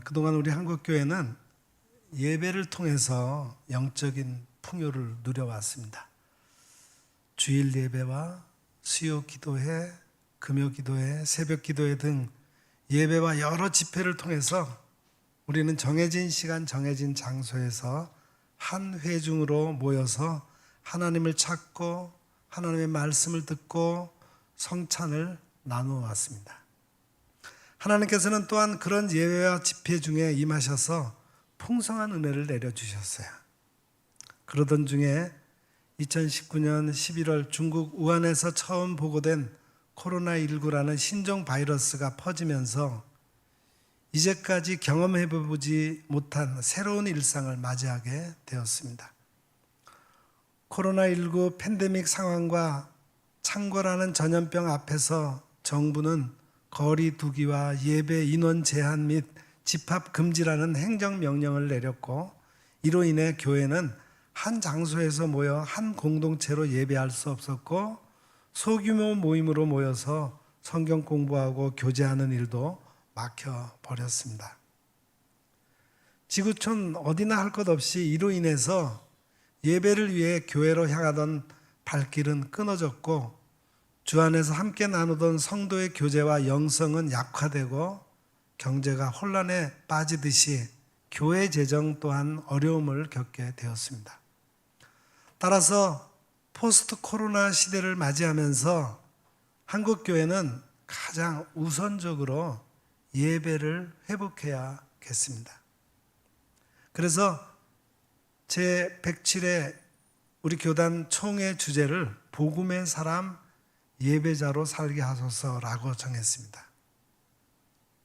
그동안 우리 한국교회는 예배를 통해서 영적인 풍요를 누려왔습니다. 주일 예배와 수요 기도회, 금요 기도회, 새벽 기도회 등 예배와 여러 집회를 통해서 우리는 정해진 시간, 정해진 장소에서 한 회중으로 모여서 하나님을 찾고 하나님의 말씀을 듣고 성찬을 나누어 왔습니다. 하나님께서는 또한 그런 예배와 집회 중에 임하셔서 풍성한 은혜를 내려주셨어요. 그러던 중에 2019년 11월 중국 우한에서 처음 보고된 코로나19라는 신종 바이러스가 퍼지면서 이제까지 경험해보지 못한 새로운 일상을 맞이하게 되었습니다. 코로나19 팬데믹 상황과 창궐하는 전염병 앞에서 정부는 거리 두기와 예배 인원 제한 및 집합 금지라는 행정명령을 내렸고, 이로 인해 교회는 한 장소에서 모여 한 공동체로 예배할 수 없었고, 소규모 모임으로 모여서 성경 공부하고 교제하는 일도 막혀버렸습니다. 지구촌 어디나 할 것 없이 이로 인해서 예배를 위해 교회로 향하던 발길은 끊어졌고, 주 안에서 함께 나누던 성도의 교제와 영성은 약화되고 경제가 혼란에 빠지듯이 교회 재정 또한 어려움을 겪게 되었습니다. 따라서 포스트 코로나 시대를 맞이하면서 한국교회는 가장 우선적으로 예배를 회복해야겠습니다. 그래서 제107회 우리 교단 총회 주제를 복음의 사람 예배자로 살게 하소서라고 정했습니다.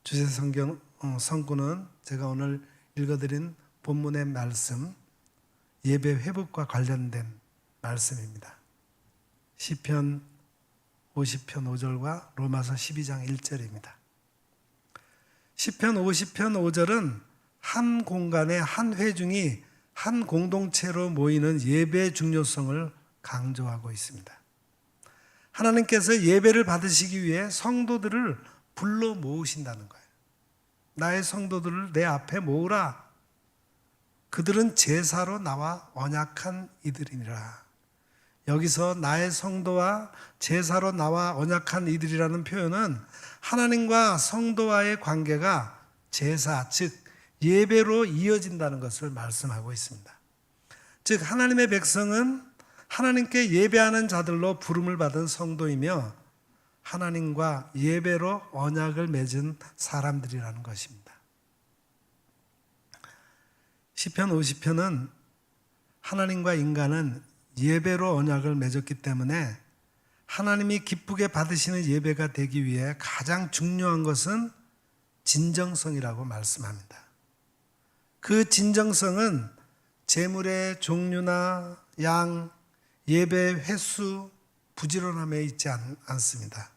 주제 성구는 제가 오늘 읽어드린 본문의 말씀, 예배 회복과 관련된 말씀입니다. 시편 50편 5절과 로마서 12장 1절입니다. 시편 50편 5절은 한 공간에 한 회중이 한 공동체로 모이는 예배의 중요성을 강조하고 있습니다. 하나님께서 예배를 받으시기 위해 성도들을 불러 모으신다는 거예요. 나의 성도들을 내 앞에 모으라. 그들은 제사로 나와 언약한 이들이니라. 여기서 나의 성도와 제사로 나와 언약한 이들이라는 표현은 하나님과 성도와의 관계가 제사, 즉 예배로 이어진다는 것을 말씀하고 있습니다. 즉 하나님의 백성은 하나님께 예배하는 자들로 부름을 받은 성도이며 하나님과 예배로 언약을 맺은 사람들이라는 것입니다. 시편 50편은 하나님과 인간은 예배로 언약을 맺었기 때문에 하나님이 기쁘게 받으시는 예배가 되기 위해 가장 중요한 것은 진정성이라고 말씀합니다. 그 진정성은 제물의 종류나 양, 예배 횟수, 부지런함에 있지 않습니다.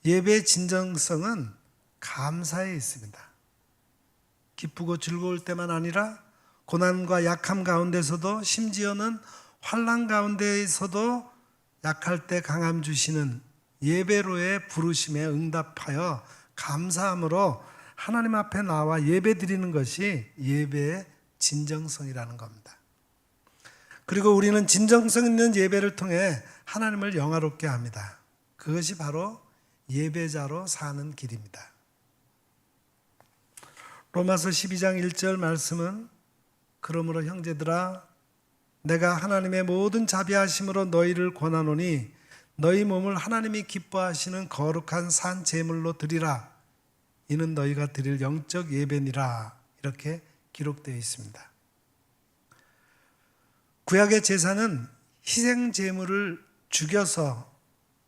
예배의 진정성은 감사에 있습니다. 기쁘고 즐거울 때만 아니라 고난과 약함 가운데서도, 심지어는 환난 가운데에서도 약할 때 강함 주시는 예배로의 부르심에 응답하여 감사함으로 하나님 앞에 나와 예배 드리는 것이 예배의 진정성이라는 겁니다. 그리고 우리는 진정성 있는 예배를 통해 하나님을 영화롭게 합니다. 그것이 바로 예배자로 사는 길입니다. 로마서 12장 1절 말씀은 그러므로 형제들아 내가 하나님의 모든 자비하심으로 너희를 권하노니 너희 몸을 하나님이 기뻐하시는 거룩한 산 제물로 드리라. 이는 너희가 드릴 영적 예배니라. 이렇게 기록되어 있습니다. 구약의 제사는 희생 제물을 죽여서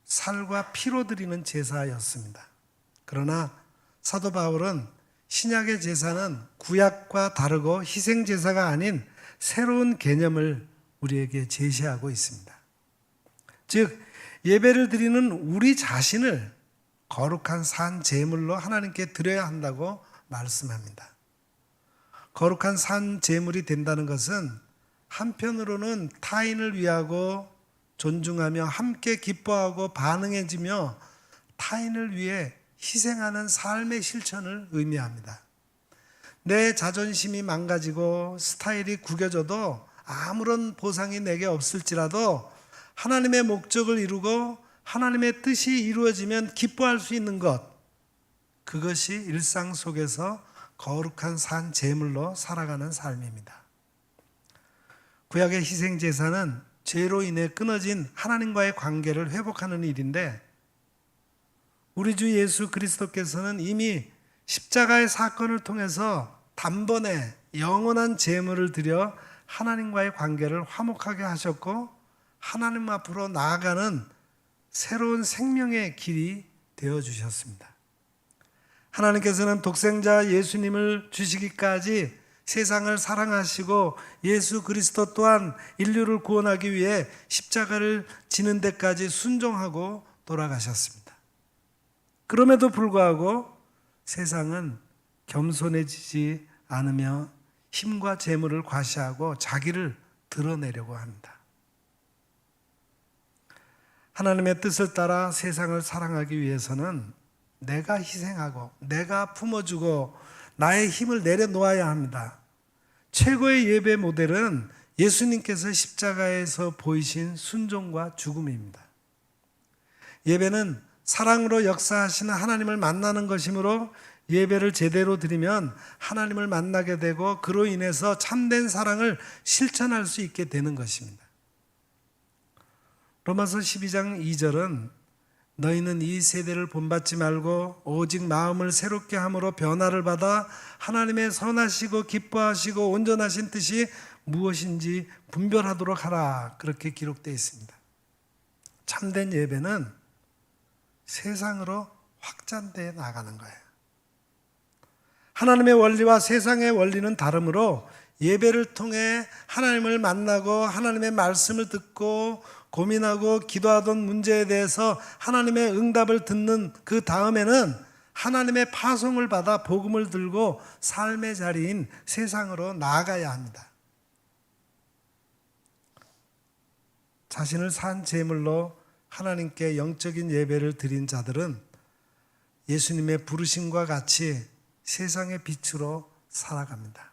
살과 피로 드리는 제사였습니다. 그러나 사도 바울은 신약의 제사는 구약과 다르고 희생 제사가 아닌 새로운 개념을 우리에게 제시하고 있습니다. 즉 예배를 드리는 우리 자신을 거룩한 산 제물로 하나님께 드려야 한다고 말씀합니다. 거룩한 산 제물이 된다는 것은 한편으로는 타인을 위하고 존중하며 함께 기뻐하고 반응해지며 타인을 위해 희생하는 삶의 실천을 의미합니다. 내 자존심이 망가지고 스타일이 구겨져도 아무런 보상이 내게 없을지라도 하나님의 목적을 이루고 하나님의 뜻이 이루어지면 기뻐할 수 있는 것, 그것이 일상 속에서 거룩한 산 제물로 살아가는 삶입니다. 구약의 희생제사는 죄로 인해 끊어진 하나님과의 관계를 회복하는 일인데, 우리 주 예수 그리스도께서는 이미 십자가의 사건을 통해서 단번에 영원한 제물을 드려 하나님과의 관계를 화목하게 하셨고, 하나님 앞으로 나아가는 새로운 생명의 길이 되어주셨습니다. 하나님께서는 독생자 예수님을 주시기까지 세상을 사랑하시고 예수 그리스도 또한 인류를 구원하기 위해 십자가를 지는 데까지 순종하고 돌아가셨습니다. 그럼에도 불구하고 세상은 겸손해지지 않으며 힘과 재물을 과시하고 자기를 드러내려고 합니다. 하나님의 뜻을 따라 세상을 사랑하기 위해서는 내가 희생하고 내가 품어주고 나의 힘을 내려놓아야 합니다. 최고의 예배 모델은 예수님께서 십자가에서 보이신 순종과 죽음입니다. 예배는 사랑으로 역사하시는 하나님을 만나는 것이므로 예배를 제대로 드리면 하나님을 만나게 되고 그로 인해서 참된 사랑을 실천할 수 있게 되는 것입니다. 로마서 12장 2절은 너희는 이 세대를 본받지 말고 오직 마음을 새롭게 함으로 변화를 받아 하나님의 선하시고 기뻐하시고 온전하신 뜻이 무엇인지 분별하도록 하라, 그렇게 기록되어 있습니다. 참된 예배는 세상으로 확장되어 나가는 거예요. 하나님의 원리와 세상의 원리는 다르므로 예배를 통해 하나님을 만나고 하나님의 말씀을 듣고 고민하고 기도하던 문제에 대해서 하나님의 응답을 듣는 그 다음에는 하나님의 파송을 받아 복음을 들고 삶의 자리인 세상으로 나아가야 합니다. 자신을 산 제물로 하나님께 영적인 예배를 드린 자들은 예수님의 부르심과 같이 세상의 빛으로 살아갑니다.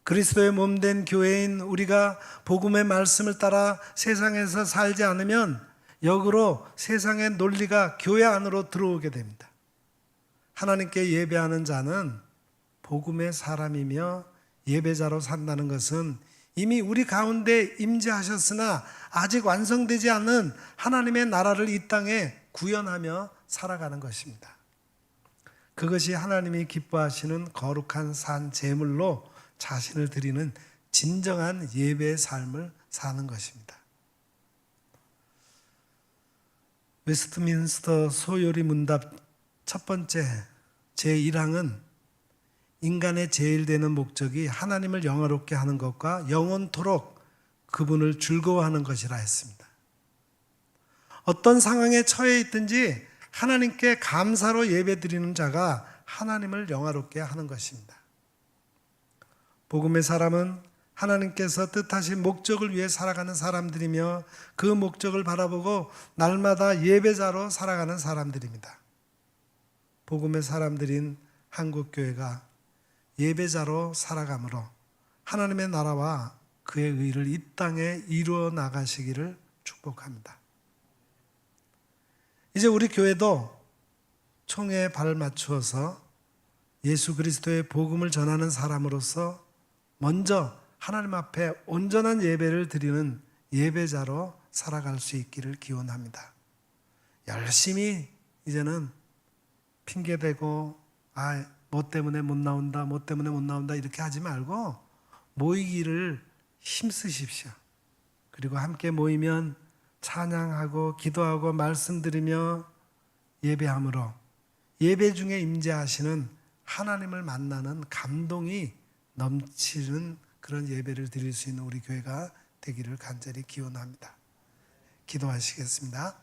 그리스도의 몸된 교회인 우리가 복음의 말씀을 따라 세상에서 살지 않으면 역으로 세상의 논리가 교회 안으로 들어오게 됩니다. 하나님께 예배하는 자는 복음의 사람이며 예배자로 산다는 것은 이미 우리 가운데 임재하셨으나 아직 완성되지 않은 하나님의 나라를 이 땅에 구현하며 살아가는 것입니다. 그것이 하나님이 기뻐하시는 거룩한 산 제물로 자신을 드리는 진정한 예배의 삶을 사는 것입니다. 웨스트민스터 소요리 문답 첫 번째 제1항은 인간의 제일 되는 목적이 하나님을 영화롭게 하는 것과 영원토록 그분을 즐거워하는 것이라 했습니다. 어떤 상황에 처해 있든지 하나님께 감사로 예배드리는 자가 하나님을 영화롭게 하는 것입니다. 복음의 사람은 하나님께서 뜻하신 목적을 위해 살아가는 사람들이며 그 목적을 바라보고 날마다 예배자로 살아가는 사람들입니다. 복음의 사람들인 한국교회가 예배자로 살아가므로 하나님의 나라와 그의 의를 이 땅에 이루어 나가시기를 축복합니다. 이제 우리 교회도 총에 발 맞추어서 예수 그리스도의 복음을 전하는 사람으로서 먼저 하나님 앞에 온전한 예배를 드리는 예배자로 살아갈 수 있기를 기원합니다. 열심히 이제는 핑계대고 뭐 때문에 못 나온다 이렇게 하지 말고 모이기를 힘쓰십시오. 그리고 함께 모이면 찬양하고 기도하고 말씀드리며 예배함으로 예배 중에 임재하시는 하나님을 만나는 감동이 넘치는 그런 예배를 드릴 수 있는 우리 교회가 되기를 간절히 기원합니다. 기도하시겠습니다.